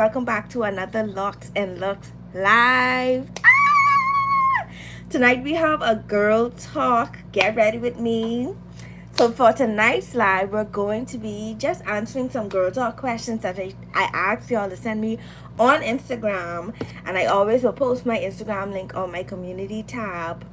welcome back to another Locs and Looks live. Tonight we have a girl talk. Get ready with me. So for tonight's live, we're going to be just answering some girl talk questions that I asked y'all to send me on Instagram, and I always will post my Instagram link on my community tab,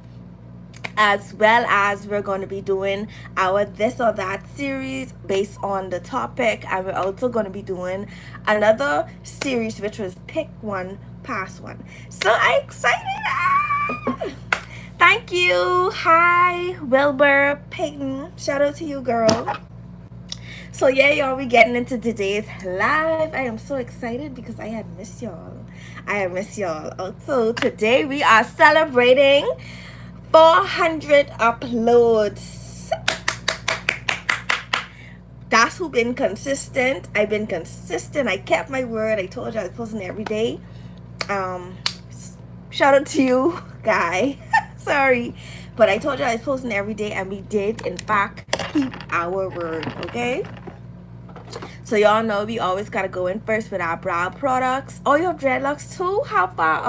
as well as we're going to be doing our this or that series based on the topic, and we're also going to be doing another series which was pick one pass one. So I'm excited. Thank you. Hi Wilbur Peyton, shout out to you, girl. So yeah, y'all, we getting into today's live. I am so excited because I had missed y'all. Also, today we are celebrating 400 uploads. That's who been consistent. I've been consistent. I kept my word. I told you I was posting every day. Shout out to you, guy. Sorry, but I told you I was posting every day, and we did in fact keep our word. Okay, so y'all know we always gotta go in first with our brow products. Oh, you have dreadlocks too? How far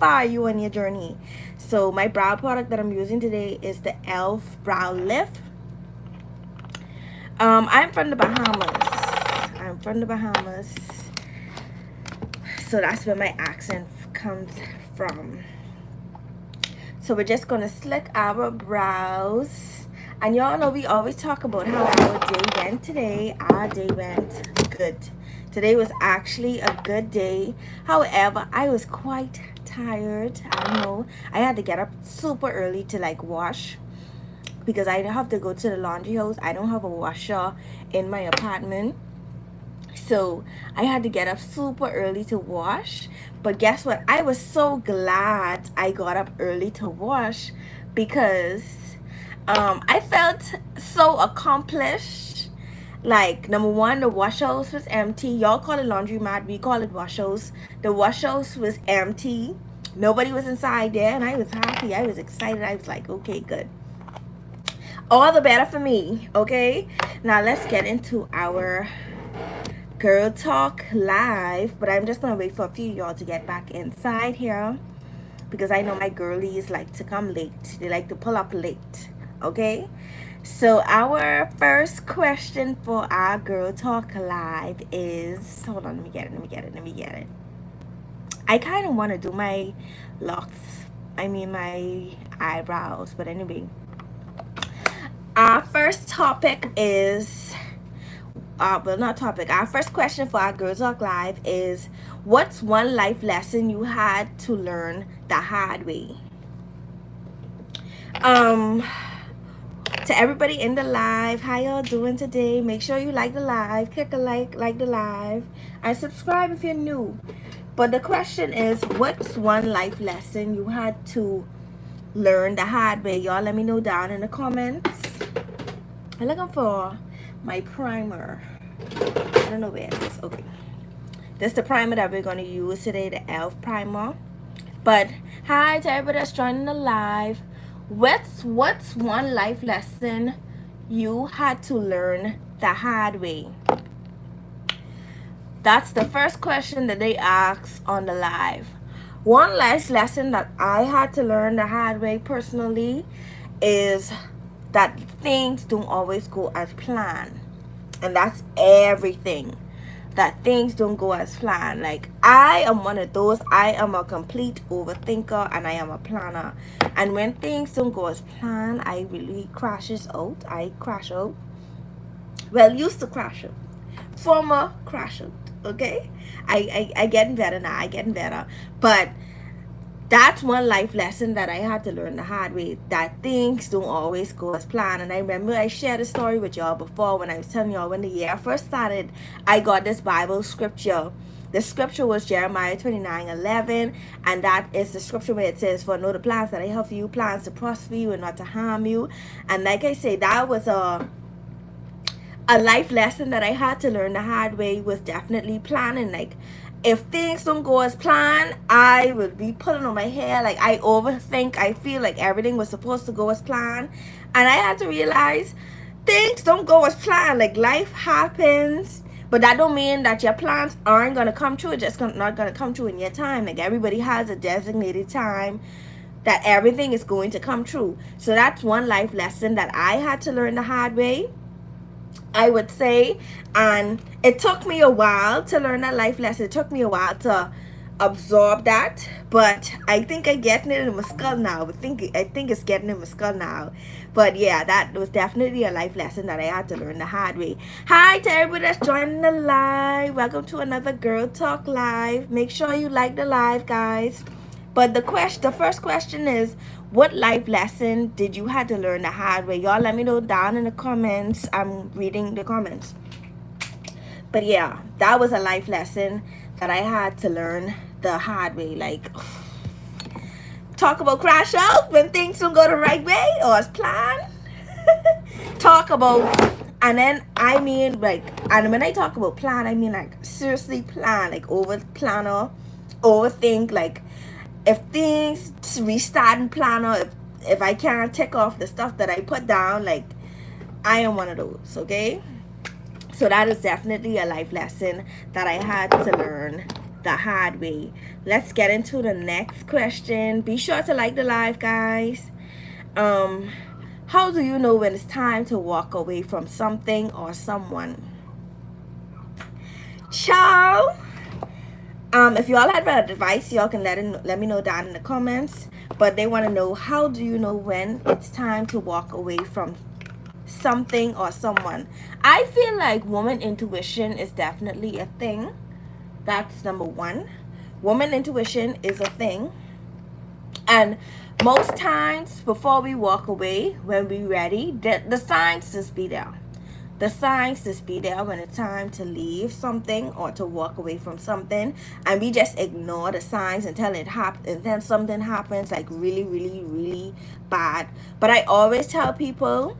are you on your journey? So my brow product that I'm using today is the e.l.f. brow lift. I'm from the Bahamas. So that's where my accent comes from. So we're just gonna slick our brows, and y'all know we always talk about how our day went today. Our day went good. Today was actually a good day. However, I was quite tired. I don't know. I had to get up super early to like wash because I have to go to the laundry house. I don't have a washer in my apartment. So I had to get up super early to wash. But guess what? I was so glad I got up early to wash because I felt so accomplished. Like, number one, the wash house was empty. Y'all call it laundromat, we call it wash house. The wash house was empty. Nobody was inside there, and I was happy. I was excited. I was like, okay, good. All the better for me. Okay, now let's get into our girl talk live. But I'm just gonna wait for a few of y'all to get back inside here because I know my girlies like to come late. They like to pull up late. Okay, so our first question for our girl talk live is, hold on, let me get it. I kind of want to do my locks, my eyebrows, but anyway, our first topic is our first question for our girl talk live is, what's one life lesson you had to learn the hard way? To everybody in the live, how y'all doing today? Make sure you like the live, click a like the live, and subscribe if you're new. But the question is, what's one life lesson you had to learn the hard way? Y'all let me know down in the comments. I'm looking for my primer. I don't know where it is. Okay, this is the primer that we're going to use today, the e.l.f. primer. But hi to everybody that's joining the live. What's one life lesson you had to learn the hard way? That's the first question that they ask on the live. One life lesson that I had to learn the hard way personally is that things don't always go as planned. And that's everything. That things don't go as planned. Like, I am one of those. I am a complete overthinker, and I am a planner. And when things don't go as planned, I really crash out. Well, used to crash out. Former crash out. Okay, I getting better now. But that's one life lesson that I had to learn the hard way, that things don't always go as planned. And I remember I shared a story with y'all before when I was telling y'all when the year first started, I got this Bible scripture. The scripture was Jeremiah 29:11, and that is the scripture where it says, "For I know the plans that I have for you, plans to prosper you and not to harm you." And like I say, that was a life lesson that I had to learn the hard way, was definitely planning. Like, if things don't go as planned, I would be pulling on my hair. Like, I overthink. I feel like everything was supposed to go as planned, and I had to realize things don't go as planned. Like, life happens. But that don't mean that your plans aren't going to come true. It's just not going to come true in your time. Like everybody has a designated time that everything is going to come true. So that's one life lesson that I had to learn the hard way, I would say. And it took me a while to learn that life lesson. It took me a while to absorb that, but I think I'm getting it in my skull now. I think it's getting in my skull now. But yeah, that was definitely a life lesson that I had to learn the hard way. Hi to everybody that's joining the live. Welcome to another Girl Talk Live. Make sure you like the live, guys. But the first question is, what life lesson did you have to learn the hard way? Y'all let me know down in the comments. I'm reading the comments. But yeah, that was a life lesson that I had to learn the hard way. Like, talk about crash out when things don't go the right way or as planned. Talk about, and then I mean, like, and when I talk about plan, I mean like seriously plan, like over planner, overthink. Like, if things restart in planner, if I can't tick off the stuff that I put down, like, I am one of those. Okay, so that is definitely a life lesson that I had to learn the hard way. Let's get into the next question. Be sure to like the live, guys. How do you know when it's time to walk away from something or someone? Ciao. If y'all have advice, y'all can let me know down in the comments. But they want to know, how do you know when it's time to walk away from something or someone? I feel like woman intuition is definitely a thing. That's number one. Woman intuition is a thing. And most times before we walk away, when we're ready, the signs just be there. The signs just be there when it's time to leave something or to walk away from something, and we just ignore the signs until it happens, and then something happens like really, really, really bad. But I always tell people,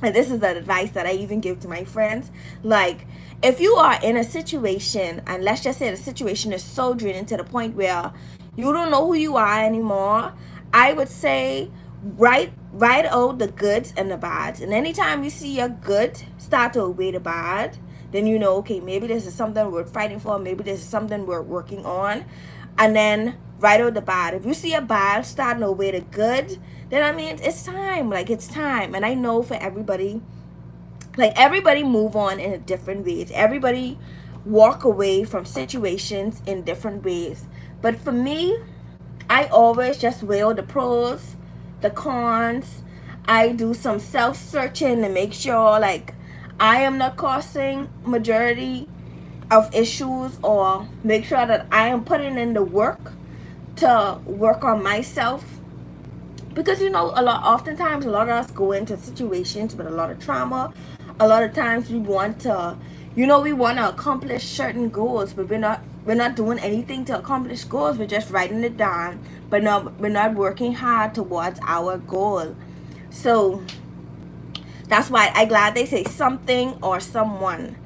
and this is the advice that I even give to my friends, like, if you are in a situation, and let's just say the situation is so draining to the point where you don't know who you are anymore, I would say write out the goods and the bads. And anytime you see your good start to outweigh the bad, then you know, okay, maybe this is something worth fighting for, maybe this is something we're working on. And then write out the bad. If you see a bad starting to outweigh the good, then I mean it's time. Like, it's time. And I know for everybody, like, everybody move on in different ways. Everybody walk away from situations in different ways. But for me, I always just weigh out the pros, the cons. I do some self-searching to make sure, like, I am not causing majority of issues, or make sure that I am putting in the work to work on myself. Because, you know, oftentimes a lot of us go into situations with a lot of trauma. A lot of times we want to, you know, we want to accomplish certain goals, but we're not doing anything to accomplish goals. We're just writing it down, but we're not working hard towards our goal. So that's why I'm glad they say something or someone.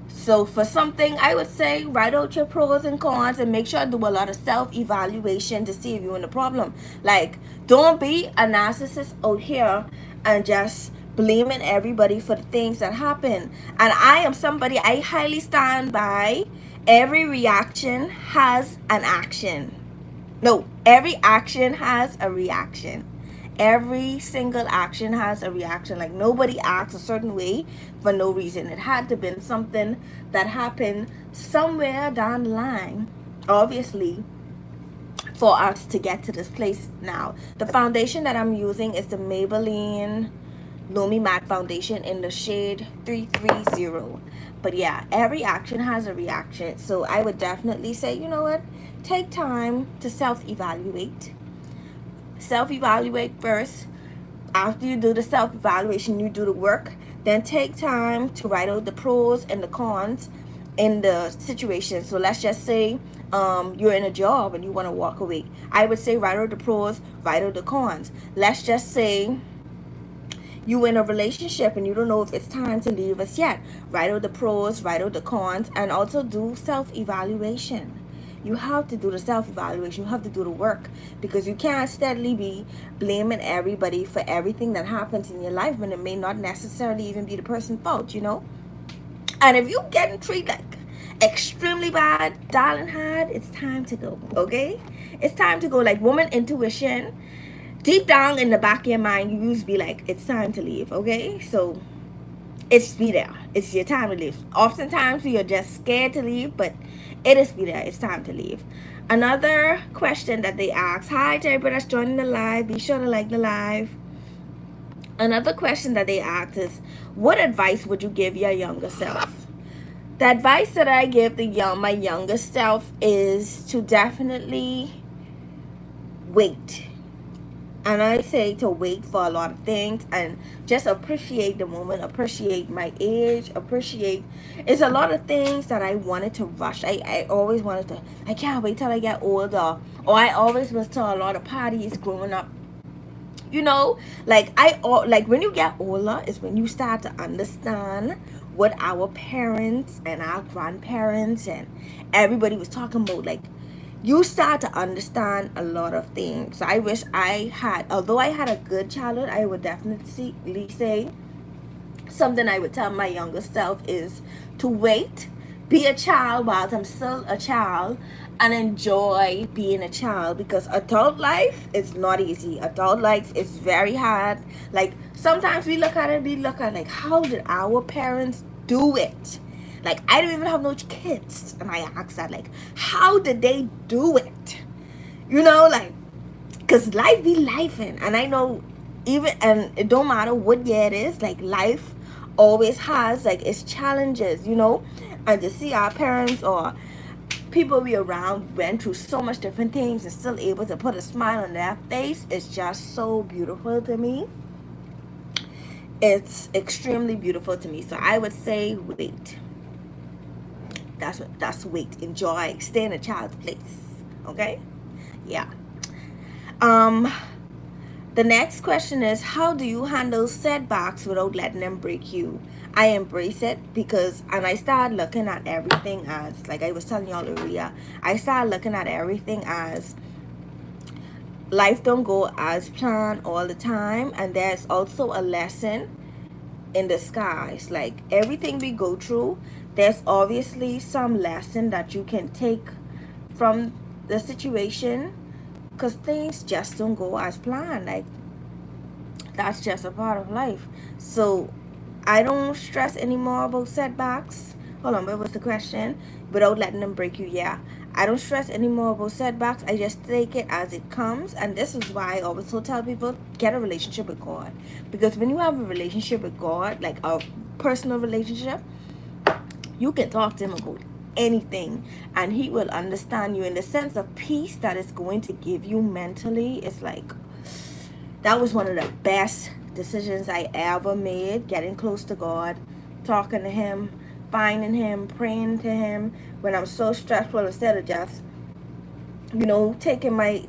So for something, I would say write out your pros and cons and make sure to do a lot of self-evaluation to see if you're in the problem. Like, don't be a narcissist out here and just blaming everybody for the things that happen. And I am somebody, I highly stand by, every reaction has an action. No, every action has a reaction. Every single action has a reaction. Like, nobody acts a certain way for no reason. It had to been something that happened somewhere down the line, obviously, for us to get to this place now. The foundation that I'm using is the Maybelline Lumi Matte Foundation in the shade 330. But yeah, every action has a reaction. So I would definitely say, you know what? Take time to self-evaluate. Self-evaluate first. After you do the self-evaluation, you do the work. Then take time to write out the pros and the cons in the situation. So let's just say you're in a job and you want to walk away. I would say write out the pros, write out the cons. Let's just say you in a relationship and you don't know if it's time to leave us yet. Write out the pros, write out the cons, and also do self-evaluation. You have to do the self-evaluation. You have to do the work, because you can't steadily be blaming everybody for everything that happens in your life when it may not necessarily even be the person's fault, you know. And if you getting treated like extremely bad, darling hard, it's time to go. Okay, it's time to go. Like woman intuition, deep down in the back of your mind, you used to be like, it's time to leave. Okay, so it's be there. It's your time to leave. Oftentimes we are just scared to leave, but it is be there. It's time to leave. Another question that they ask: hi to everybody that's joining the live. Be sure to like the live. Another question that they ask is, what advice would you give your younger self? The advice that I give my younger self is to definitely wait. And I say to wait for a lot of things and just appreciate the moment, appreciate my age, appreciate, it's a lot of things that I wanted to rush. I always wanted to, I can't wait till I get older. Or I always was to a lot of parties growing up. You know, like when you get older is when you start to understand what our parents and our grandparents and everybody was talking about. Like you start to understand a lot of things. So I wish I had, although I had a good childhood, I would definitely say something I would tell my younger self is to wait, be a child while I'm still a child, and enjoy being a child, because adult life is not easy. Adult life is very hard. Like sometimes we look at like, how did our parents do it? Like I don't even have no kids, and I ask that, like, how did they do it? You know, like, because life be lifing, and I know, even, and it don't matter what year it is, like life always has like its challenges, you know. And to see our parents or people we around went through so much different things and still able to put a smile on their face, it's just so beautiful to me. It's extremely beautiful to me. So I would say wait. That's wait. Enjoy. Stay in a child's place. Okay? Yeah. Um The next question is, how do you handle setbacks without letting them break you? I embrace it because, and I started looking at everything as, like I was telling y'all earlier, I started looking at everything as life don't go as planned all the time, and there's also a lesson in disguise. Like everything we go through, there's obviously some lesson that you can take from the situation, because things just don't go as planned. Like that's just a part of life. So I don't stress anymore about setbacks. Hold on, what was the question? Without letting them break you. Yeah, I don't stress anymore about setbacks. I just take it as it comes. And this is why I always tell people, get a relationship with God. Because when you have a relationship with God, like a personal relationship, you can talk to him about anything, and he will understand you. In the sense of peace that is going to give you mentally, it's like, that was one of the best decisions I ever made, getting close to God, talking to him, finding him, praying to him when I'm so stressful, instead of just, you know, taking my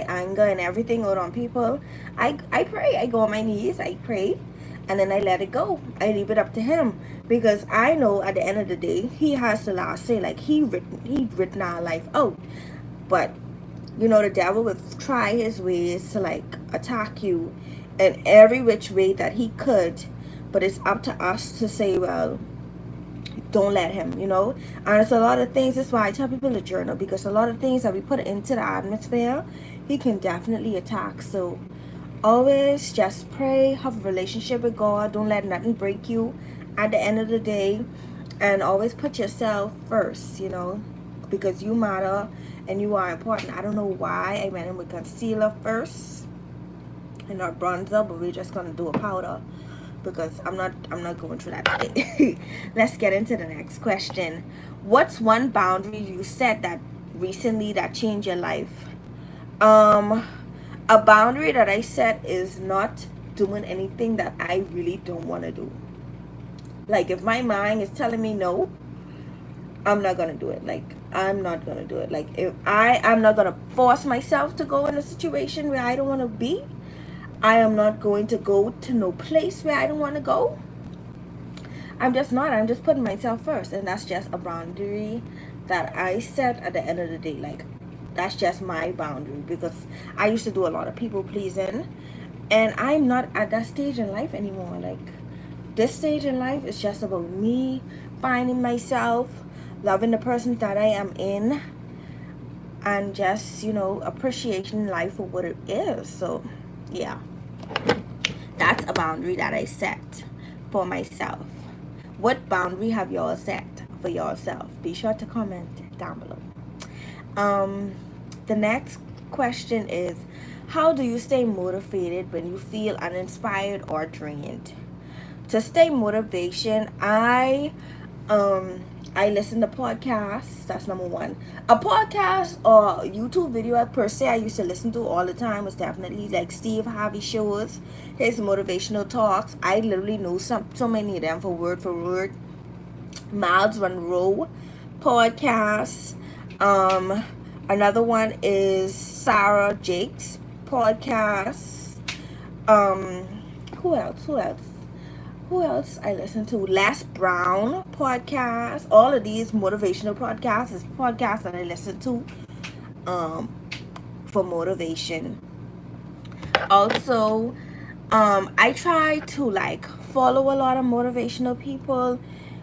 anger and everything out on people. I pray. I go on my knees, I pray, and then I let it go. I leave it up to him, because I know at the end of the day he has the last say. Like he written our life out. But you know, the devil would try his ways to like attack you in every which way that he could, but it's up to us to say, well, don't let him, you know. And it's a lot of things. That's why I tell people to journal, because a lot of things that we put into the atmosphere, he can definitely attack. So always just pray, have a relationship with God, don't let nothing break you at the end of the day, and always put yourself first, you know, because you matter and you are important. I don't know why I went in with concealer first and not bronzer, but we're just gonna do a powder, because I'm not going through that today. Let's get into the next question. What's one boundary you set that recently that changed your life? A boundary that I set is not doing anything that I really don't want to do. Like if my mind is telling me no, I'm not gonna do it. Like I'm not gonna do it. Like if I'm not gonna force myself to go in a situation where I don't want to be. I am not going to go to no place where I don't want to go. I'm just not. I'm just putting myself first, and that's just a boundary that I set at the end of the day. Like that's just my boundary, because I used to do a lot of people pleasing, and I'm not at that stage in life anymore. Like this stage in life is just about me finding myself, loving the person that I am in, and just, you know, appreciating life for what it is. So yeah, that's a boundary that I set for myself. What boundary have y'all set for yourself? Be sure to comment down below. The next question is, how do you stay motivated when you feel uninspired or drained? To stay motivation, I listen to podcasts. That's number one. A podcast or YouTube video per se I used to listen to all the time was definitely like Steve Harvey shows, his motivational talks. I literally know so many of them for word. Miles Monroe podcasts. Another one is Sarah Jake's podcast. Who else I listen to? Les Brown podcast. All of these motivational podcasts is podcasts that I listen to for motivation. Also, I try to like follow a lot of motivational people.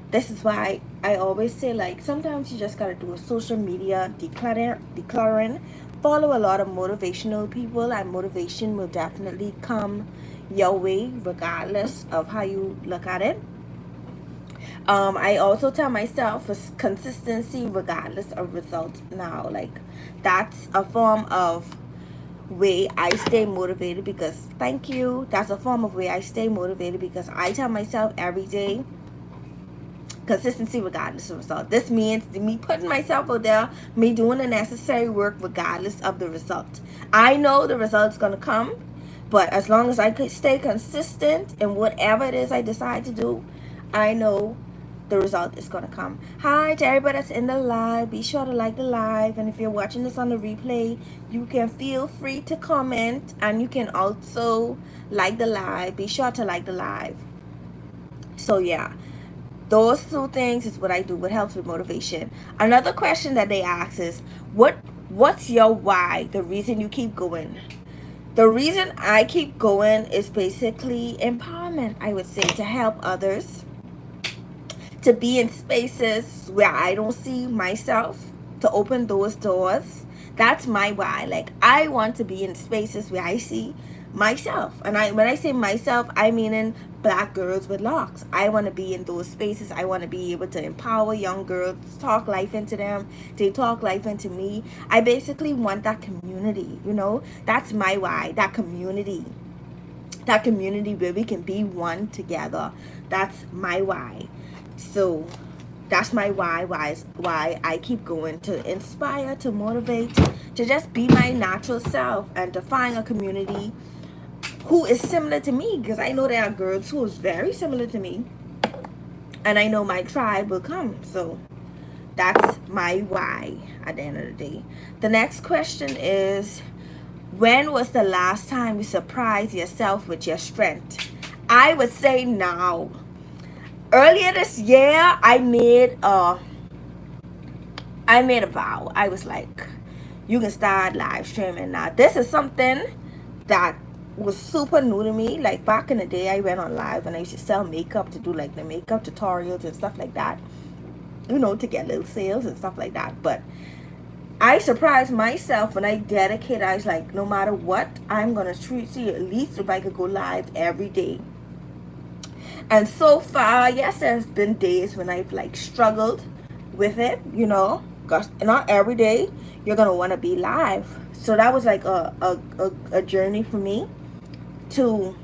This is why I always say, like, sometimes you just gotta do a social media decluttering. Follow a lot of motivational people, and motivation will definitely come your way regardless of how you look at it. I also tell myself consistency regardless of results now. Like, that's a form of way I stay motivated, because that's a form of way I stay motivated, because I tell myself every day, consistency regardless of result. This means me putting myself out there, me doing the necessary work regardless of the result. I know the result's gonna come, but as long as I could stay consistent in whatever it is I decide to do, I know the result is gonna come. Hi to everybody that's in the live. Be sure to like the live, and if you're watching this on the replay, you can feel free to comment, and you can also like the live. Be sure to like the live. So yeah, those two things is what I do, what helps with motivation. Another question that they ask is, what's your why? The reason you keep going. The reason I keep going is basically empowerment, I would say, to help others, to be in spaces where I don't see myself, to open those doors. That's my why. Like, I want to be in spaces where I see myself. And when I say myself, I mean in Black girls with locks. I want to be in those spaces. I want to be able to empower young girls, talk life into them, they talk life into me. I basically want that community, you know. That's my why. That community where we can be one together. That's my why. So that's my why I keep going, to inspire, to motivate, to just be my natural self, and to find a community who is similar to me, because I know there are girls who is very similar to me, and I know my tribe will come. So that's my why at the end of the day. The next question is, when was the last time you surprised yourself with your strength? I would say now. Earlier this year, I made a vow. I was like, you can start live streaming now. This is something that was super new to me. Like, back in the day, I went on live and I used to sell makeup, to do like the makeup tutorials and stuff like that, you know, to get little sales and stuff like that. But I surprised myself when I dedicated. I was like, no matter what, I'm gonna see at least if I could go live every day. And so far, yes, there's been days when I've like struggled with it, you know, because not every day you're gonna want to be live. So that was like a journey for me to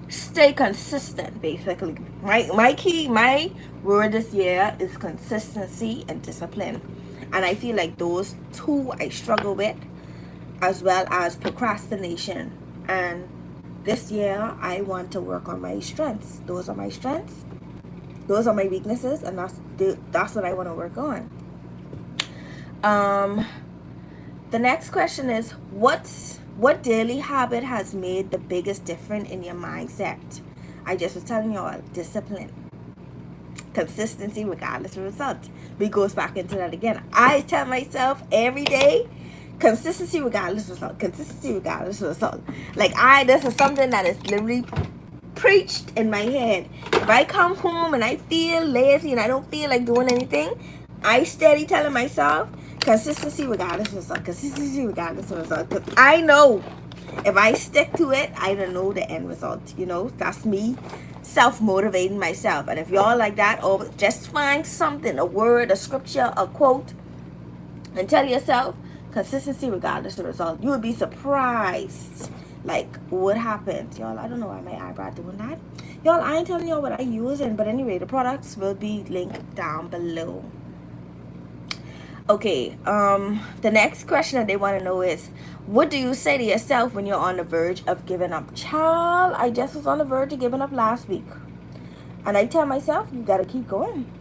stay consistent. Basically, my word this year is consistency and discipline, and I feel like those two I struggle with, as well as procrastination. And this year I want to work on my strengths. Those are my strengths, those are my weaknesses, and that's what I want to work on. The next question is, what daily habit has made the biggest difference in your mindset? I just was telling y'all, discipline, consistency regardless of result. We goes back into that again. I tell myself every day, consistency regardless of result, consistency regardless of result. Like, this is something that is literally preached in my head. If I come home and I feel lazy and I don't feel like doing anything, I steady telling myself, consistency regardless of result, consistency regardless of result. Because I know if I stick to it, I don't know the end result. You know, that's me self-motivating myself. And if y'all like that, or just find something, a word, a scripture, a quote, and tell yourself consistency regardless of result. You would be surprised like what happens. Y'all, I don't know why my eyebrow doing that. Y'all, I ain't telling y'all what I using, but anyway, the products will be linked down below. Okay, the next question that they want to know is, what do you say to yourself when you're on the verge of giving up? Child, I just was on the verge of giving up last week, and I tell myself, you gotta keep going.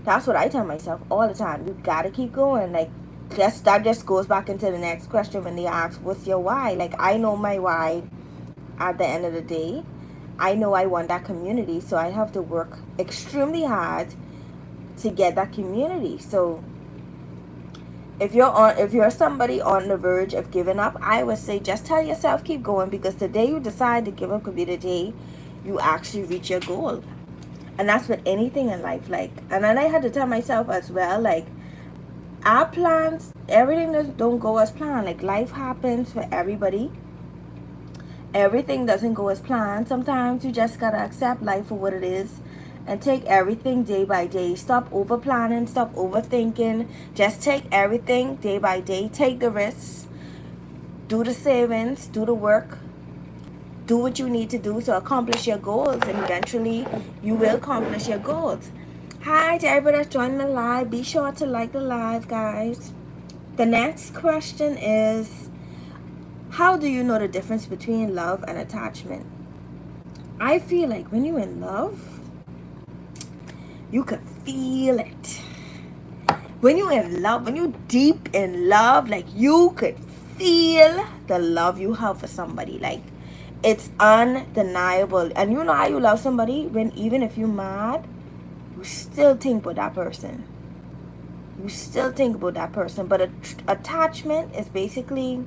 That's what I tell myself all the time. You gotta keep going. Like, that just goes back into the next question when they ask, what's your why? Like, I know my why at the end of the day. I know I want that community, so I have to work extremely hard to get that community. So if you're somebody on the verge of giving up, I would say just tell yourself keep going, because the day you decide to give up could be the day you actually reach your goal. And that's with anything in life. Like, and then I had to tell myself as well, like, our plans, everything don't go as planned. Like, life happens for everybody. Everything doesn't go as planned. Sometimes you just gotta accept life for what it is and take everything day by day. Stop over planning, stop overthinking. Just take everything day by day. Take the risks, do the savings, do the work, do what you need to do to accomplish your goals, and eventually you will accomplish your goals. Hi to everybody that's joining the live. Be sure to like the live, guys. The next question is, how do you know the difference between love and attachment? I feel like when you're in love, you could feel it. When you're in love, when you're deep in love, like, you could feel the love you have for somebody. Like, it's undeniable. And you know how you love somebody when even if you're mad, you still think about that person. You still think about that person. But attachment is basically,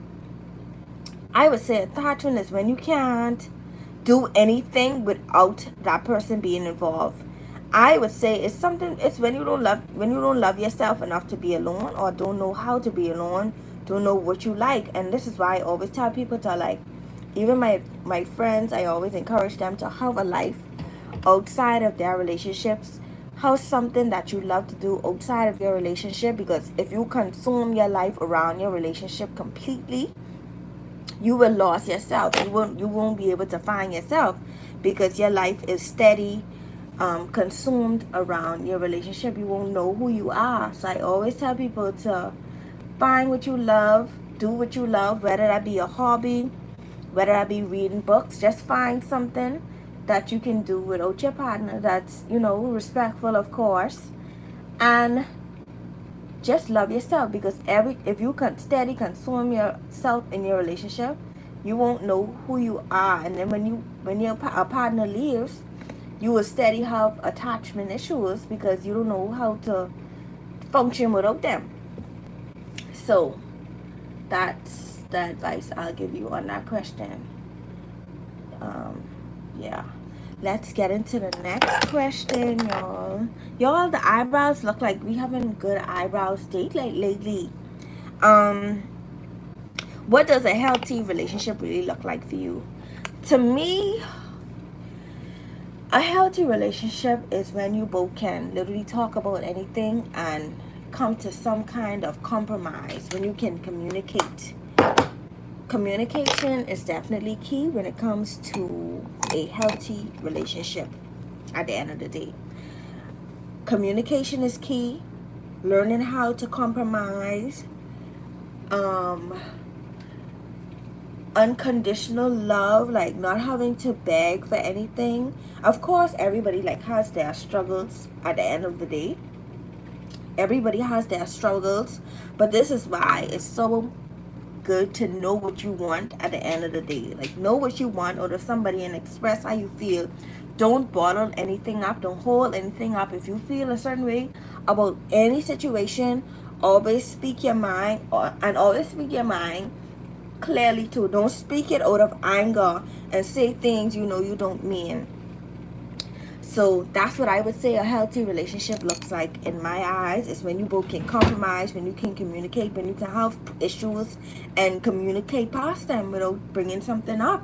I would say attachment is when you can't do anything without that person being involved. I would say it's when you don't love yourself enough to be alone, or don't know how to be alone, don't know what you like. And this is why I always tell people to, like, even my friends, I always encourage them to have a life outside of their relationships. Have something that you love to do outside of your relationship, because if you consume your life around your relationship completely, you will lose yourself. You won't be able to find yourself, because your life is steady consumed around your relationship. You won't know who you are. So I always tell people to find what you love, do what you love, whether that be a hobby, whether that be reading books. Just find something that you can do without your partner that's, respectful, of course, and just love yourself. Because if you can steady consume yourself in your relationship, you won't know who you are. And then when your partner leaves, you will steady have attachment issues, because you don't know how to function without them. So that's the advice I'll give you on that question. Yeah, let's get into the next question, y'all. The eyebrows look like we having good eyebrows date like lately. What does a healthy relationship really look like for you? To me, a healthy relationship is when you both can literally talk about anything and come to some kind of compromise, when you can communicate. Communication is definitely key when it comes to a healthy relationship. At the end of the day, communication is key. Learning how to compromise, unconditional love, like not having to beg for anything. Of course, everybody has their struggles. At the end of the day, everybody has their struggles, but this is why it's so good to know what you want at the end of the day. Like, know what you want out of somebody and express how you feel. Don't bottle anything up. Don't hold anything up. If you feel a certain way about any situation, always speak your mind, and always speak your mind clearly too. Don't speak it out of anger and say things you know you don't mean. So that's what I would say a healthy relationship looks like in my eyes. Is when you both can compromise, when you can communicate, when you can have issues and communicate past them without bringing something up.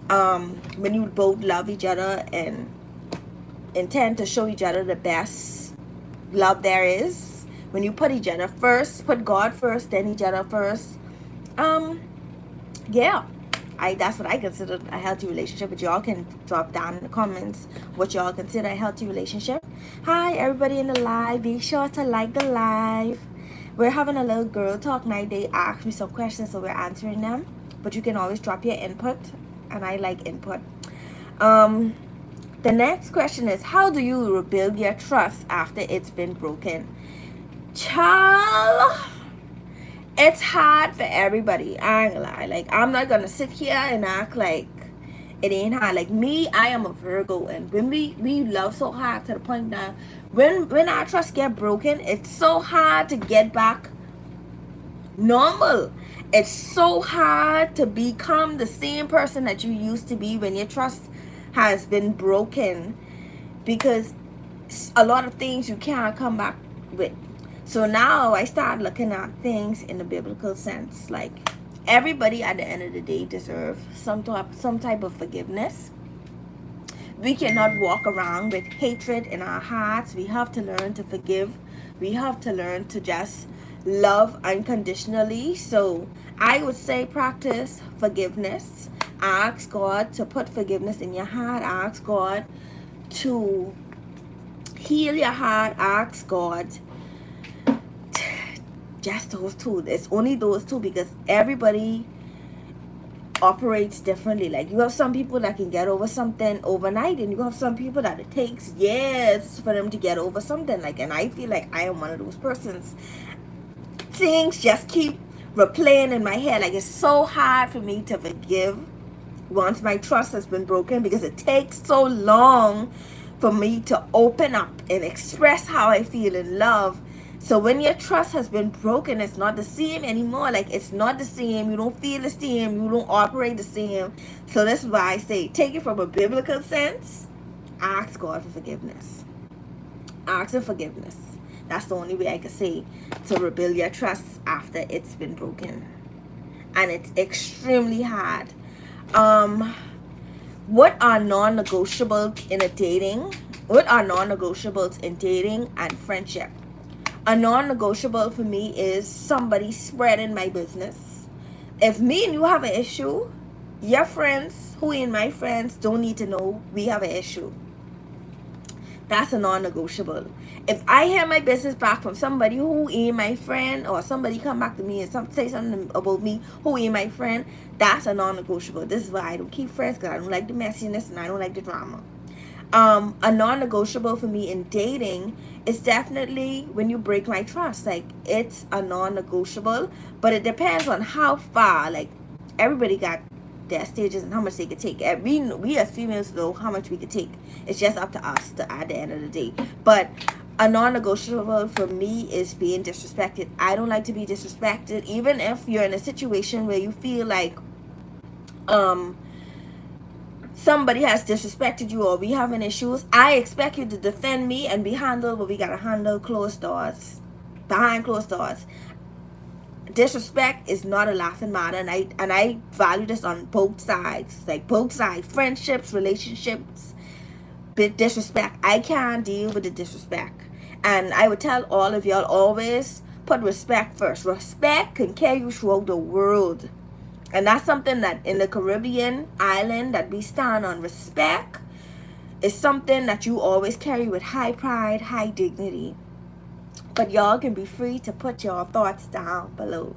When you both love each other and intend to show each other the best love there is. When you put each other first, put God first, then each other first. Yeah, that's what I consider a healthy relationship. But y'all can drop down in the comments what y'all consider a healthy relationship. Hi everybody in the live, be sure to like the live. We're having a little girl talk night. They asked me some questions, so we're answering them, but you can always drop your input, and I like input. The next question is, how do you rebuild your trust after it's been broken? Child, it's hard for everybody. I ain't gonna lie. Like, I'm not gonna sit here and act like it ain't hard. Like me, I am a Virgo, and when we love so hard to the point that when our trust get broken, it's so hard to get back normal. It's so hard to become the same person that you used to be when your trust has been broken, because a lot of things you can't come back with. So now I start looking at things in the biblical sense. Like, everybody at the end of the day deserves some type of forgiveness. We cannot walk around with hatred in our hearts. We have to learn to forgive. We have to learn to just love unconditionally. So I would say practice forgiveness. Ask God to put forgiveness in your heart. Ask God to heal your heart. Ask God. Just those two. It's only those two, because everybody operates differently. Like, you have some people that can get over something overnight, and you have some people that it takes years for them to get over something. Like, and I feel like I am one of those persons. Things just keep replaying in my head. Like, it's so hard for me to forgive once my trust has been broken, because it takes so long for me to open up and express how I feel in love. So when your trust has been broken, it's not the same anymore. Like, it's not the same. You don't feel the same. You don't operate the same. So this is why I say, take it from a biblical sense. Ask God for forgiveness. Ask for forgiveness. That's the only way I can say to rebuild your trust after it's been broken. And it's extremely hard. What are non-negotiables in a dating? What are non-negotiables in dating and friendship? A non-negotiable for me is somebody spreading my business. If me and you have an issue, your friends who ain't my friends don't need to know we have an issue. That's a non-negotiable. If I hear my business back from somebody who ain't my friend, or somebody come back to me and say something about me who ain't my friend, that's a non-negotiable. This is why I don't keep friends, because I don't like the messiness and I don't like the drama. A non-negotiable for me in dating is definitely when you break my trust. Like, it's a non-negotiable, but it depends on how far. Like, everybody got their stages and how much they could take. We as females know how much we could take. It's just up to us at the end of the day. But a non-negotiable for me is being disrespected. I don't like to be disrespected, even if you're in a situation where you feel like somebody has disrespected you or we having issues. I expect you to defend me and be handled, but we gotta handle closed doors, behind closed doors. Disrespect is not a laughing matter, and I value this on both sides. Like, both sides, friendships, relationships. But disrespect, I can't deal with the disrespect. And I would tell all of y'all, always put respect first. Respect can carry you throughout the world. And that's something that in the Caribbean island that we stand on. Respect is something that you always carry with high pride, high dignity. But y'all can be free to put your thoughts down below.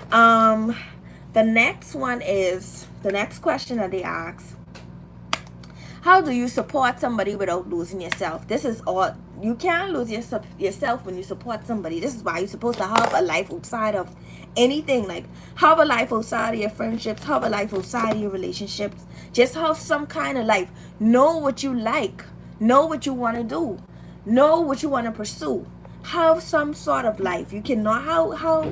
The next one is, the next question that they ask, how do you support somebody without losing yourself? This is all. You can't lose yourself when you support somebody. This is why you're supposed to have a life outside of anything. Like, have a life outside of your friendships. Have a life outside of your relationships. Just have some kind of life. Know what you like. Know what you want to do. Know what you want to pursue. Have some sort of life. You cannot. How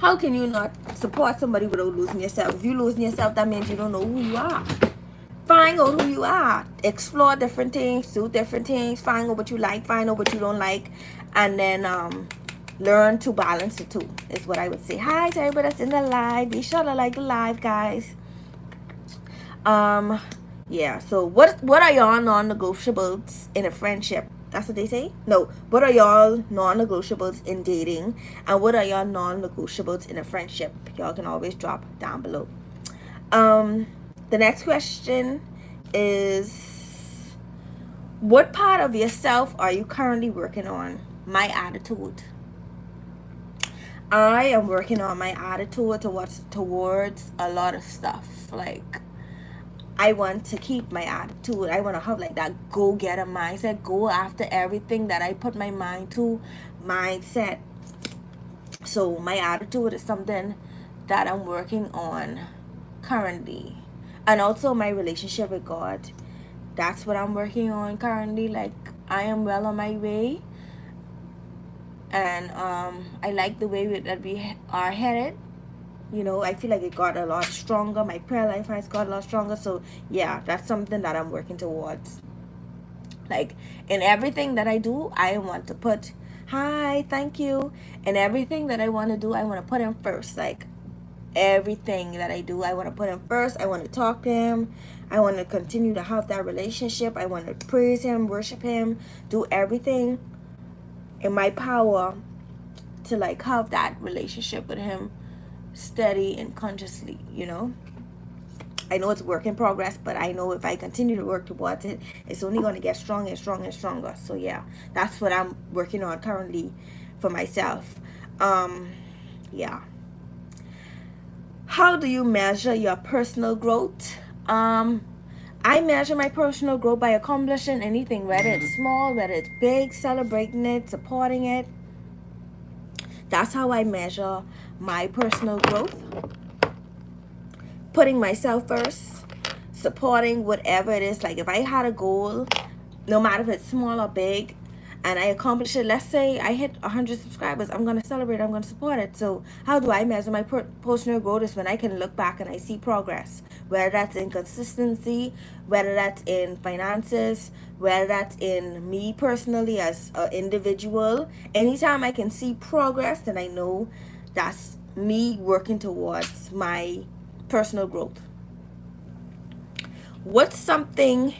How can you not support somebody without losing yourself? If you're losing yourself, that means you don't know who you are. Find out who you are. Explore different things. Do different things. Find out what you like. Find out what you don't like. And then learn to balance the two is what I would say. Hi to everybody that's in the live. Be sure to like the live, guys. Yeah, so what are y'all non-negotiables in a friendship? That's what they say? No, what are y'all non-negotiables in dating, and what are y'all non-negotiables in a friendship? Y'all can always drop down below. The next question is, what part of yourself are you currently working on? My attitude. I am working on my attitude towards a lot of stuff. Like, I want to keep my attitude. I want to have like that go-getter mindset, go after everything that I put my mind to mindset. So my attitude is something that I'm working on currently. And also my relationship with God. That's what I'm working on currently. Like, I am well on my way. And I like the way that we are headed. You know, I feel like it got a lot stronger. My prayer life has got a lot stronger. So yeah, that's something that I'm working towards. Like, in everything that I do, I want to put, hi, thank you. And everything that I want to do, I want to put him first. Like, everything that I do, I want to put him first. I want to talk to him. I want to continue to have that relationship. I want to praise him, worship him, do everything in my power to like have that relationship with him steady and consciously, you know. I know it's work in progress, but I know if I continue to work towards it, it's only going to get stronger and stronger and stronger. So yeah, that's what I'm working on currently for myself. Yeah. How do you measure your personal growth? I measure my personal growth by accomplishing anything, whether it's small, whether it's big, celebrating it, supporting it. That's how I measure my personal growth. Putting myself first, supporting whatever it is. Like, if I had a goal, no matter if it's small or big, and I accomplish it, let's say I hit 100 subscribers, I'm going to celebrate, I'm going to support it. So how do I measure my personal growth? Is when I can look back and I see progress, whether that's in consistency, whether that's in finances, whether that's in me personally as an individual. Anytime I can see progress, then I know that's me working towards my personal growth. What's something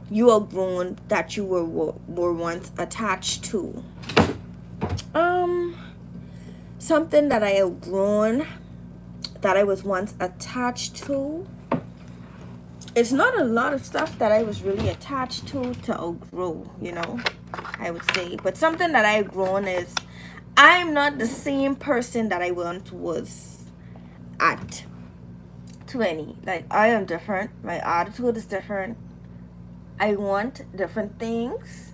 you are grown that you were once attached to? Something that I have grown that I was once attached to. It's not a lot of stuff that I was really attached to outgrow, you know, I would say. But something that I've grown is I'm not the same person that I once was at 20. Like, I am different. My attitude is different. I want different things.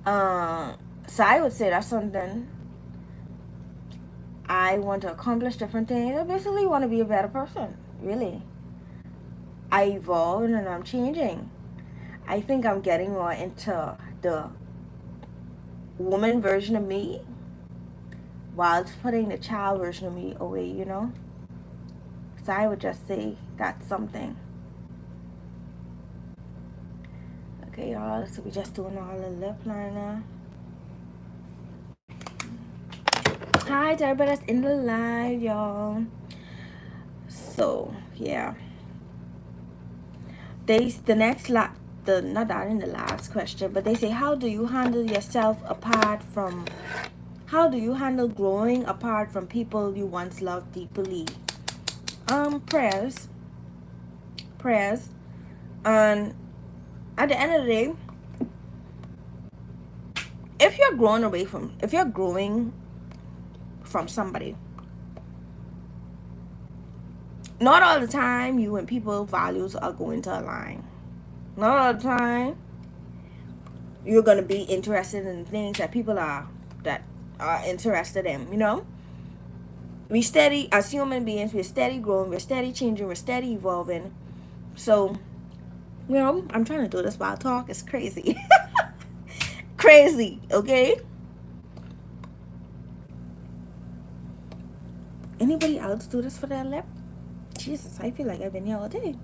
So I would say that's something. I want to accomplish different things. I basically want to be a better person, really. I evolve and I'm changing. I think I'm getting more into the woman version of me while putting the child version of me away, you know? So I would just say that's something. Okay, y'all, so we're just doing all the lip liner. Hi to everybody that's in the live, y'all. So, yeah. The next not that in the last question, but they say, how do you handle yourself apart from, how do you handle growing apart from people you once loved deeply? Prayers. And at the end of the day, if you're growing from somebody, not all the time you and people values are going to align. Not all the time you're going to be interested in things that people are interested in, you know. We steady, as human beings, we're steady growing, we're steady changing, we're steady evolving. So, you know, I'm trying to do this while I talk. It's crazy. Crazy, okay? Anybody else do this for their lip? Jesus, I feel like I've been here all day.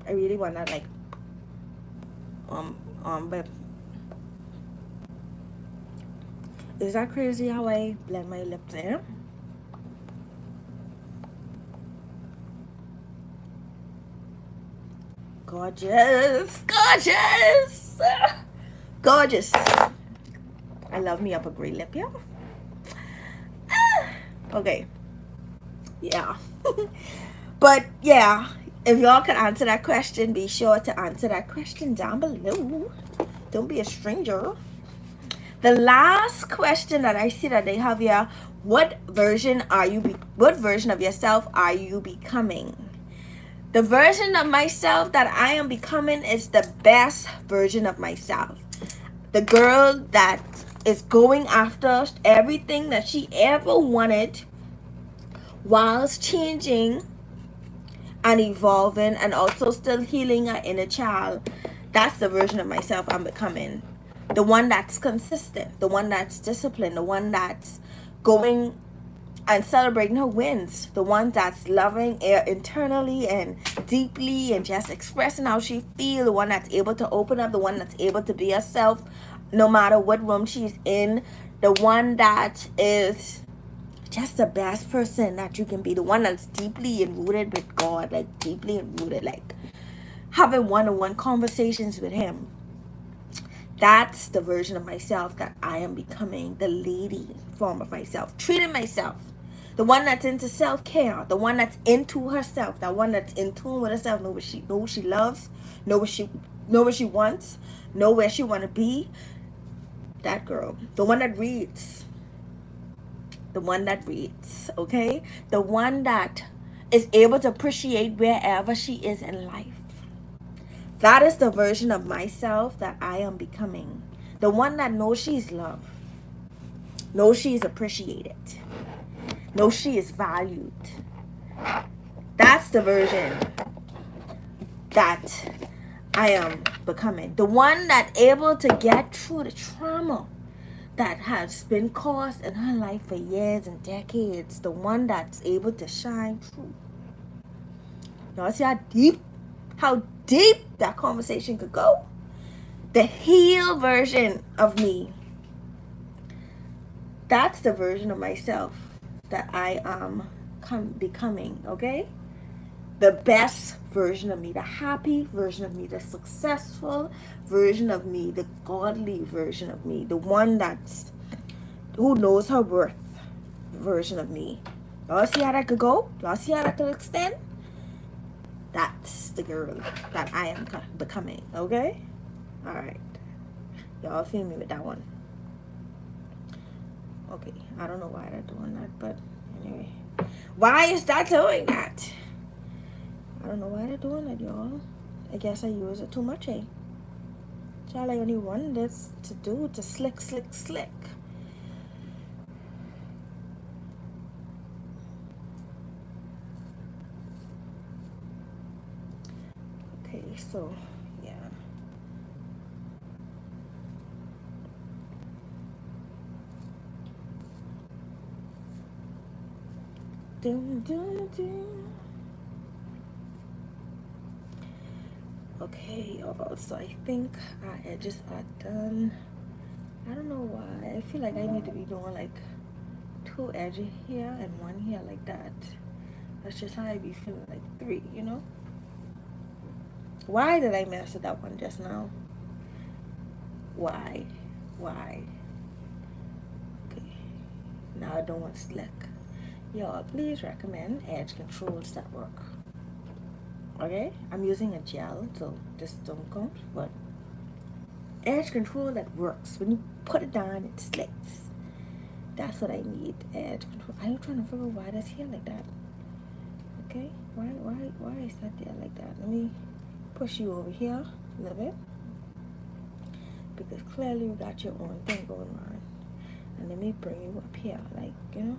I really wanna like but is that crazy how I blend my lips in? Gorgeous, gorgeous, gorgeous. I love me up a great lip, yeah. Okay, yeah. But yeah, if y'all can answer that question, be sure to answer that question down below. Don't be a stranger. The last question that I see that they have here: what version of yourself are you becoming? The version of myself that I am becoming is the best version of myself. The girl that is going after everything that she ever wanted whilst changing and evolving and also still healing her inner child. That's the version of myself I'm becoming. The one that's consistent, the one that's disciplined, the one that's going and celebrating her wins, the one that's loving internally and deeply and just expressing how she feels, the one that's able to open up, the one that's able to be herself no matter what room she's in, the one that is just the best person that you can be, the one that's deeply rooted with God, like deeply rooted, like having one-on-one conversations with him. That's the version of myself that I am becoming, the lady form of myself, treating myself, the one that's into self-care, the one that's into herself, that one that's in tune with herself, know what she loves, know what she wants, know where she want to be. That girl, the one that reads, okay, the one that is able to appreciate wherever she is in life. That is the version of myself that I am becoming. The one that knows she's loved, knows she is appreciated, knows she is valued. That's the version that I am becoming. The one that's able to get through the trauma that has been caused in her life for years and decades. The one that's able to shine through. Y'all see how deep that conversation could go? The healed version of me. That's the version of myself that I am becoming, okay? The best version of me, the happy version of me, the successful version of me, the godly version of me, the one who knows her worth version of me. Y'all see how that could go? Y'all see how that could extend? That's the girl that I am becoming, okay? All right. Y'all feel me with that one? Okay, I don't know why they're doing that, but anyway. Why is that doing that? I don't know why they're doing that, y'all. I guess I use it too much, eh? Child, I only want this to slick. Okay, so, yeah. Okay, so I think our edges are done. I don't know why. I feel like I need to be doing like 2 edges here and 1 here like that. That's just how I be feeling, like 3, you know? Why did I mess with that one just now? Why? Okay. Now I don't want slick. Y'all, please recommend edge controls that work. Okay? I'm using a gel, so just don't come. But edge control that works. When you put it down, it slicks. That's what I need. Edge control. I'm trying to figure out why that's here like that. Okay? Why is that there like that? Let me push you over here a little bit. Because clearly you got your own thing going on. And let me bring you up here, like, you know.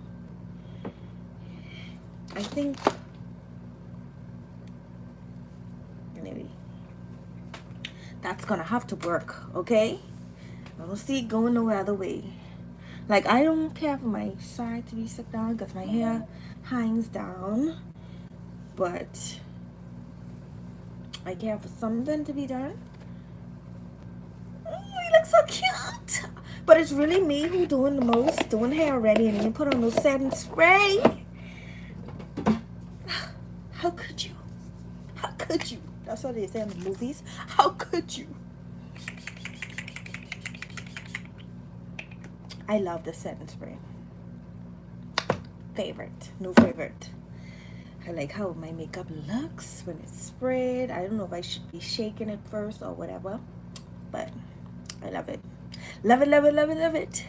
I think maybe that's gonna have to work, okay? I don't see it going no other way. Like, I don't care for my side to be stuck down because my hair hangs down, but I care for something to be done. Oh, you look so cute. But it's really me who doing the most, doing hair already, and then put on no setting spray. How could you? How could you? That's what they say in the movies. How could you? I love the setting spray. Favorite. New favorite. I like how my makeup looks when it's sprayed. I don't know if I should be shaking it first or whatever, but I love it. Love it, love it, love it, love it.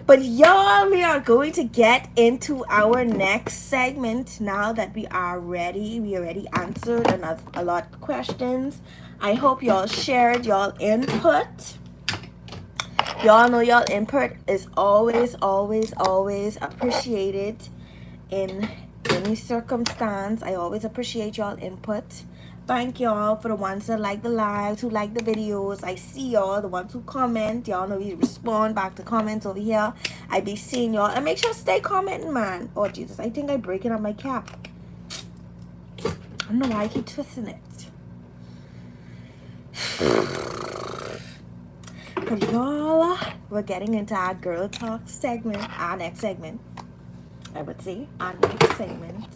But y'all, we are going to get into our next segment now that we are ready. We already answered a lot of questions. I hope y'all shared y'all input. Y'all know y'all input is always, always, always appreciated in any circumstance. I always appreciate y'all input. Thank y'all for the ones that like the lives, who like the videos. I see y'all, the ones who comment. Y'all know we respond back to comments over here. I be seeing y'all. And make sure to stay commenting, man. Oh, Jesus. I think I'm breaking up my cap. I don't know why I keep twisting it. But y'all, we're getting into our girl talk segment. Our next segment. I would say. Our next segment.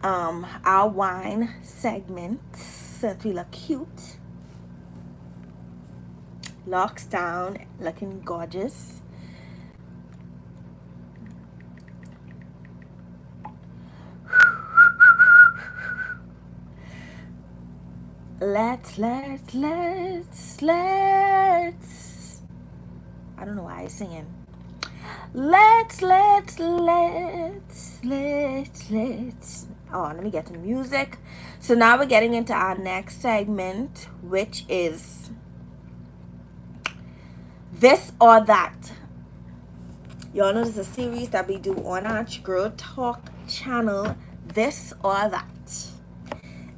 Our wine segment, since we look cute. Locks down, looking gorgeous. Let's I don't know why I'm singing. Let's oh, let me get to the music. So now we're getting into our next segment, which is this or that. Y'all know this is a series that we do on our Girl Talk channel. This or that.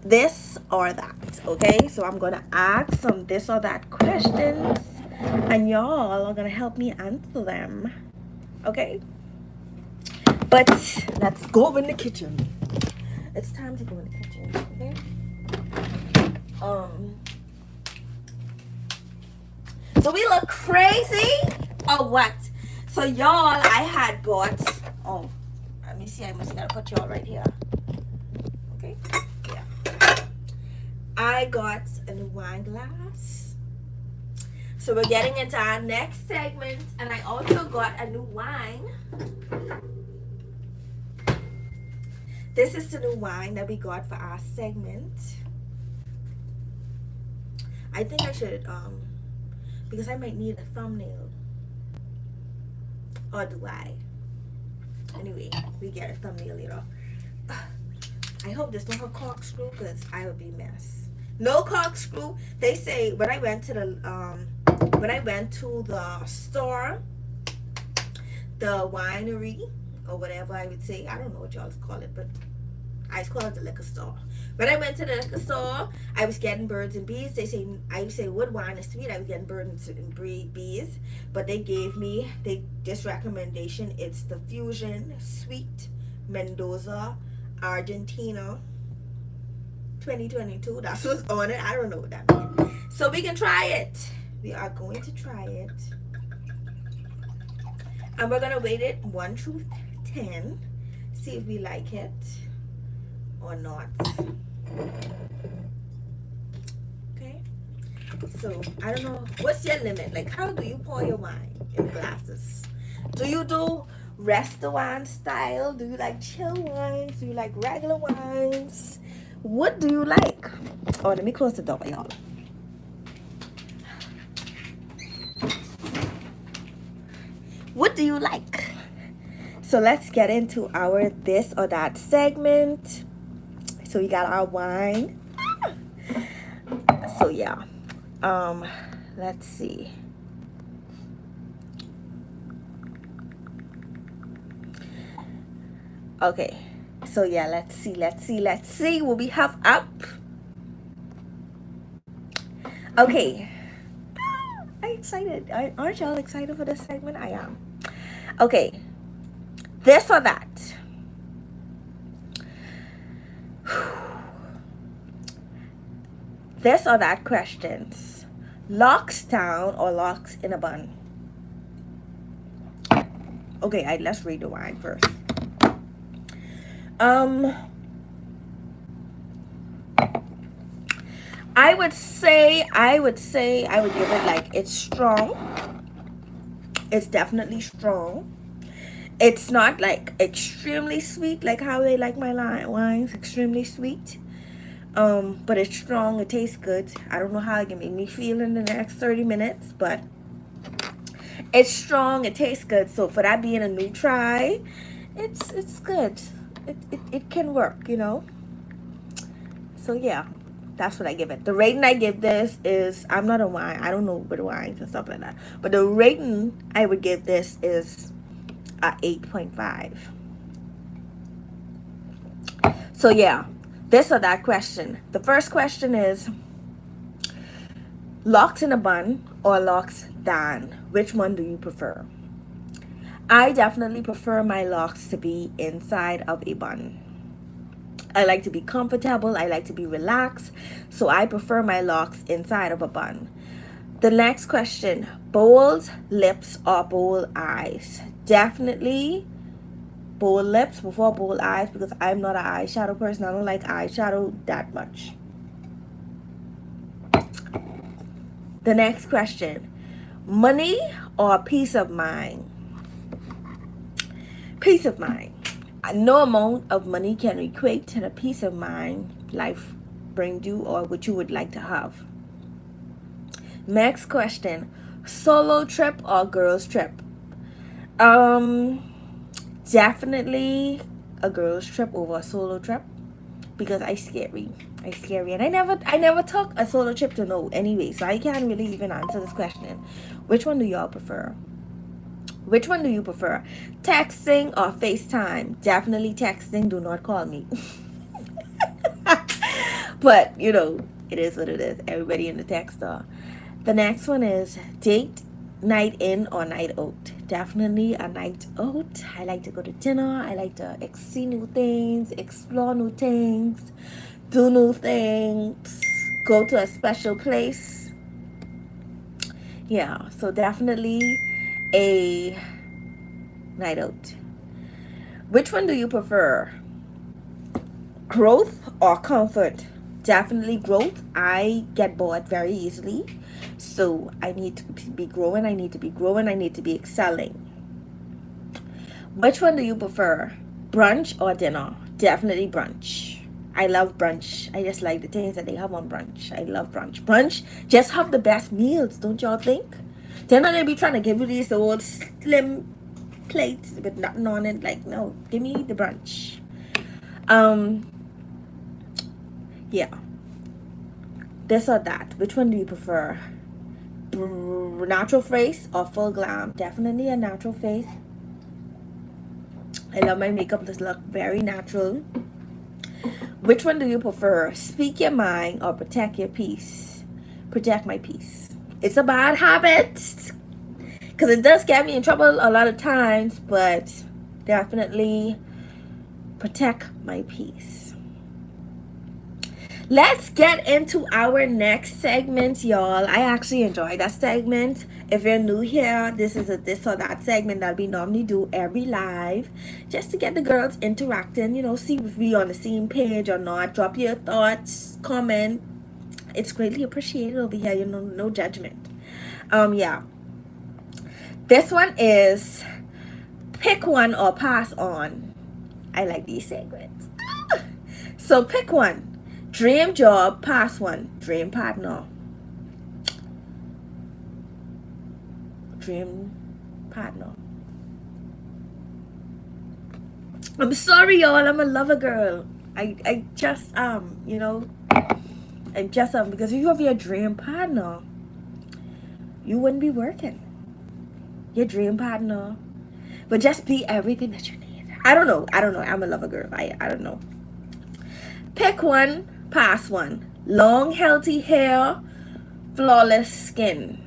This or that. Okay, so I'm gonna ask some this or that questions, and y'all are gonna help me answer them. Okay, but let's go in the kitchen. It's time to go in the kitchen. Okay. So we look crazy or what? So y'all, I had bought. Oh, let me see. I must gotta put y'all right here. Okay. Yeah. I got a new wine glass. So we're getting into our next segment, and I also got a new wine. This is the new wine that we got for our segment. I think I should, because I might need a thumbnail. Or do I? Anyway, we get a thumbnail later. I hope this don't have corkscrew, because I would be mess. No corkscrew. They say when I went to the store, the winery or whatever I would say. I don't know what y'all call it, but I call it the liquor store. When I went to the liquor store, I was getting birds and bees. I say wood wine is sweet. I was getting birds and bees, but they gave me this recommendation. It's the Fusion Sweet Mendoza Argentina 2022. That's what's on it. I don't know what that means. So we can try it. We are going to try it. And we're going to rate it 1 through 10. See if we like it or not. Okay. So, I don't know. What's your limit? Like, how do you pour your wine in glasses? Do you do restaurant style? Do you like chill wines? Do you like regular wines? What do you like? Oh, let me close the door, y'all. What do you like? So let's get into our this or that segment. So we got our wine. So yeah. Let's see. Okay. So yeah, let's see what we have up. Okay. I'm excited. Aren't y'all excited for this segment? I am. Okay. This or that. This or that questions. Locs down or locs in a bun? Okay, let's read the wine first. I would say I would give it like it's strong. It's definitely strong. It's not like extremely sweet like how they like my wines, extremely sweet. But it's strong. It tastes good. I don't know how it can make me feel in the next 30 minutes, but it's strong. It tastes good. So for that being a new try, it's good. It can work, you know. So yeah, that's what I give it. The rating I give this is, I'm not a wine. I don't know with wines and stuff like that. But the rating I would give this is a 8.5. So yeah, this or that question. The first question is, locs in a bun or locs down? Which one do you prefer? I definitely prefer my locs to be inside of a bun. I like to be comfortable. I like to be relaxed. So I prefer my locs inside of a bun. The next question, bold lips or bold eyes? Definitely bold lips before bold eyes, because I'm not an eyeshadow person. I don't like eyeshadow that much. The next question, money or peace of mind? Peace of mind. No amount of money can equate to the peace of mind life brings you or what you would like to have. Next question, solo trip or girls trip? Definitely a girls trip over a solo trip, because I scary, and I never took a solo trip to know anyway, so I can't really even answer this question. Which one do y'all prefer? Which one do you prefer? Texting or FaceTime? Definitely texting. Do not call me. But, you know, it is what it is. Everybody in the text are. The next one is date, night in or night out? Definitely a night out. I like to go to dinner. I like to see new things, explore new things, do new things, go to a special place. Yeah, so definitely a night out. Which one do you prefer? Growth or comfort? Definitely growth. I get bored very easily. So I need to be growing. I need to be growing. I need to be excelling. Which one do you prefer? Brunch or dinner? Definitely brunch. I love brunch. I just like the things that they have on brunch. I love brunch. Brunch just have the best meals, don't y'all think? They're not gonna be trying to give you these old slim plates with nothing on it. Like, no, give me the brunch. Yeah, this or that. Which one do you prefer? Natural face or full glam? Definitely a natural face. I love my makeup. This look very natural. Which one do you prefer? Speak your mind or protect your peace? Protect my peace. It's a bad habit, because it does get me in trouble a lot of times, but definitely protect my peace. Let's get into our next segment, y'all. I actually enjoyed that segment. If you're new here, this is a this or that segment that we normally do every live, just to get the girls interacting, you know, see if we on the same page or not. Drop your thoughts, comment. It's greatly appreciated over here, you know, no judgment. Yeah. This one is pick one or pass on. I like these segments. So pick one. Dream job, pass one. Dream partner. Dream partner. I'm sorry, y'all. I'm a lover girl. I just you know, I'm just because if you have your dream partner, you wouldn't be working. Your dream partner would just be everything that you need. I don't know. I'm a lover girl. I don't know. Pick one, pass one. Long healthy hair Flawless skin.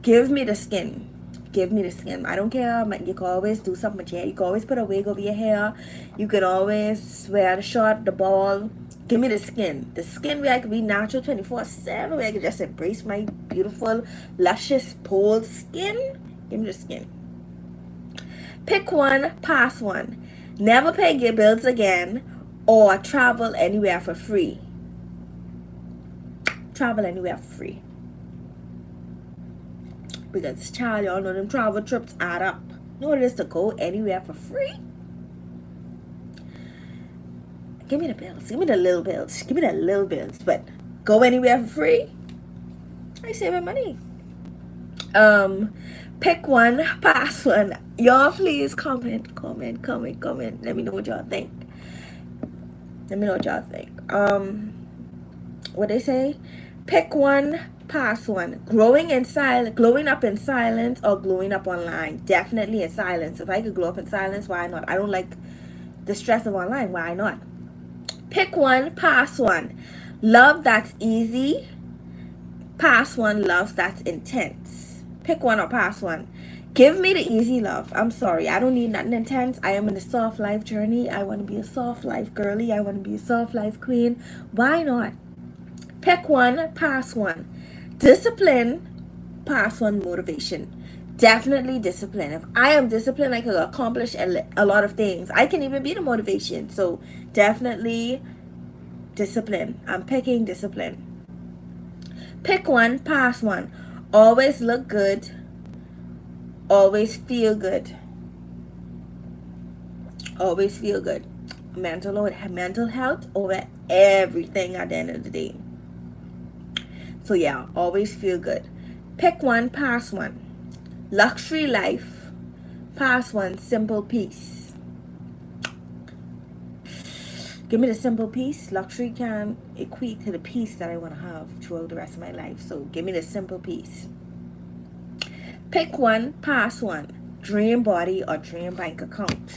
Give me the skin. Give me the skin. I don't care. You can always do something with your hair. You can always put a wig over your hair. You can always wear the short, the ball. Give me the skin. The skin where I can be natural 24/7. Where I can just embrace my beautiful, luscious, bold skin. Give me the skin. Pick one, pass one. Never pay your bills again or travel anywhere for free. Travel anywhere for free. Because, child, y'all know them travel trips add up. You know what it is to go anywhere for free? Give me the bills. Give me the little bills. Give me the little bills. But go anywhere for free? I save my money. Pick one, pass one. Y'all please comment. Let me know what y'all think. What they say? Pick one, pass one. Glowing up in silence or glowing up online. Definitely in silence. If I could glow up in silence, why not? I don't like the stress of online. Why not? Pick one, pass one. Love that's easy. Pass one, love that's intense. Pick one or pass one. Give me the easy love. I'm sorry. I don't need nothing intense. I am in a soft life journey. I want to be a soft life girly. I want to be a soft life queen. Why not? Pick one, pass one. Discipline, pass one. Motivation. Definitely discipline. If I am disciplined, I can accomplish a lot of things. I can even be the motivation. So definitely discipline. I'm picking discipline. Pick one, pass one. Always look good. Always feel good. Always feel good. Mental health over everything at the end of the day. So yeah, always feel good. Pick one, pass one. Luxury life. Pass one, simple peace. Give me the simple peace. Luxury can equate to the peace that I want to have throughout the rest of my life. So give me the simple peace. Pick one, pass one. Dream body or dream bank account.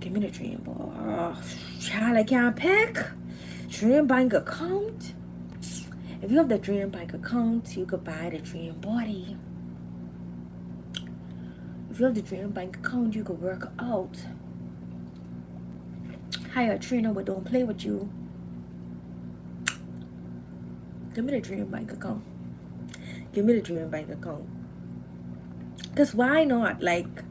Give me the dream body. Oh, child, I can't pick. Dream bank account. If you have the dream bank account, you could buy the dream body. If you have the dream bank account, you could work out. Hire a trainer but don't play with you. Give me the dream bank account. Give me the dream bank account. Because why not? Like,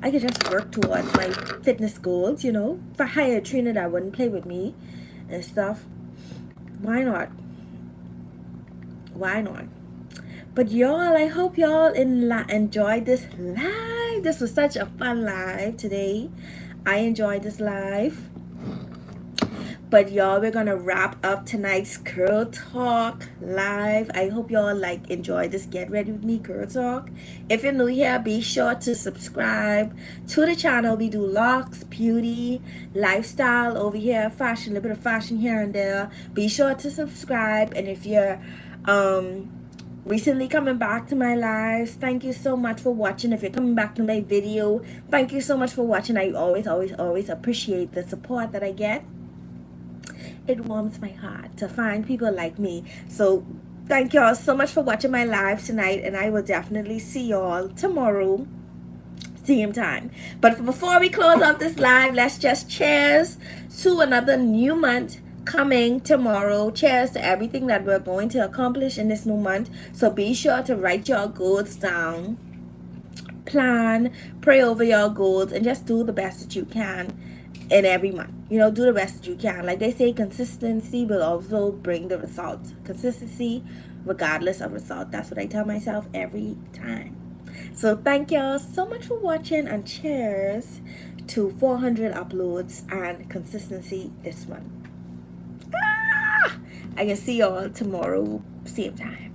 I could just work towards my fitness goals, you know. If I hire a trainer that wouldn't play with me and stuff, why not? Why not? But y'all, I hope y'all enjoyed this live. This was such a fun live today. I enjoyed this live. But y'all, we're gonna wrap up tonight's Girl Talk live. I hope y'all enjoy this Get Ready With Me Girl Talk. If you're new here, be sure to subscribe to the channel. We do Locs, beauty, lifestyle over here, fashion, a little bit of fashion here and there. Be sure to subscribe. And if you're recently coming back to my lives, thank you so much for watching. If you're coming back to my video, thank you so much for watching. I always appreciate the support that I get. It warms my heart to find people like me. So thank y'all so much for watching my live tonight, and I will definitely see y'all tomorrow same time. But before we close off this live, let's just cheers to another new month coming tomorrow. Cheers to everything that we're going to accomplish in this new month. So be sure to write your goals down, plan, pray over your goals, and just do the best that you can in every month. You know, do the best that you can. Like they say, consistency will also bring the result. Consistency regardless of result. That's what I tell myself every time. So thank y'all so much for watching, and cheers to 400 uploads and consistency this month. I can see y'all tomorrow same time.